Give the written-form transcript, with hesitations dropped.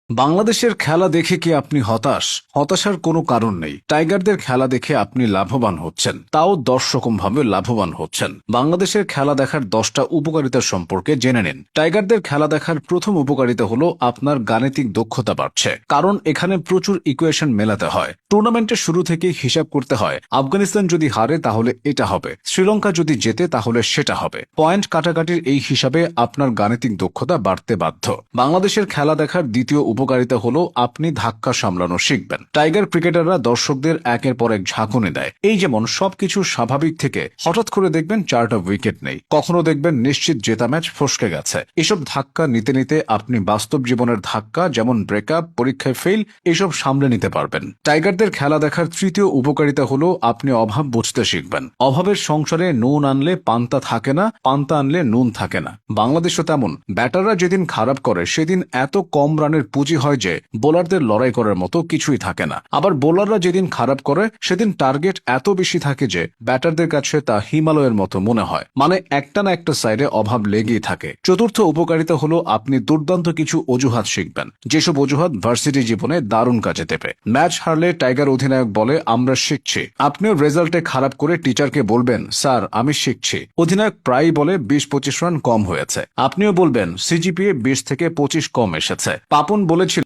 বাংলাদেশের খেলা দেখে কি আপনি হতাশ? হতাশার কোনো কারণ নেই। টাইগারদের খেলা দেখে আপনি লাভবান হচ্ছেন, তাও 10 রকমভাবে লাভবান হচ্ছেন। বাংলাদেশের খেলা দেখার 10টা উপকারিতা সম্পর্কে জেনে নিন। টাইগারদের খেলা দেখার প্রথম উপকারিতা হলো আপনার গাণিতিক দক্ষতা বাড়ছে, কারণ এখানে প্রচুর ইকুয়েশন মেলাতে হয়। টুর্নামেন্টের শুরু থেকেই হিসাব করতে হয়, আফগানিস্তান যদি হারে তাহলে এটা হবে, শ্রীলঙ্কা যদি জেতে তাহলে সেটা হবে। পয়েন্ট কাটাকাটির এই হিসাবে আপনার গাণিতিক দক্ষতা বাড়তে বাধ্য। বাংলাদেশের খেলা দেখার দ্বিতীয় উপকারিতা হলো আপনি ধাক্কা সামলানো শিখবেন। টাইগার ক্রিকেটাররা দর্শকদের একের পর এক ঝাঁকুনি দেয়। এই যেমন সবকিছু স্বাভাবিক থেকে হঠাৎ করে দেখবেন 4টা উইকেট নেই, কখনো দেখবেন নিশ্চিত জেতা ম্যাচ ফসকে গেছে। এসব ধাক্কা নিতে নিতে আপনি বাস্তব জীবনের ধাক্কা যেমন ব্রেকআপ, পরীক্ষায় ফেল, এসব সামলে নিতে পারবেন। টাইগারদের খেলা দেখার তৃতীয় উপকারিতা হলো আপনি অভাব বুঝতে শিখবেন। অভাবের সংসারে নুন আনলে পান্তা থাকে না, পান্তা আনলে নুন থাকে না। বাংলাদেশও তেমন। ব্যাটাররা যেদিন খারাপ করে সেদিন এত কম রানের পুঁজি হয় যে বোলারদের লড়াই করার মতো কিছুই থাকে না। আবার বোলাররা যেদিন খারাপ করে সেদিন টার্গেট এত বেশি থাকে যে ব্যাটারদের কাছে তা হিমালয়ের মতো মনে হয়। মানে একটা না একটা সাইডে অভাব লেগেই থাকে। চতুর্থ উপকারিতা হলো আপনি দুর্দান্ত কিছু অজুহাত শিখবেন, যেসব অজুহাত ভার্সিটি জীবনে দারুণ কাজে দেবে। ম্যাচ হারলে টাইগার অধিনায়ক বলে আমরা শিখছি। আপনিও রেজাল্টে খারাপ করে টিচারকে বলবেন স্যার আমি শিখছি। অধিনায়ক প্রায়ই বলে 20-25 রান কম হয়েছে, আপনিও বলবেন সিজিপিএ 20 থেকে 25 কম এসেছে। পাপন বলেছিল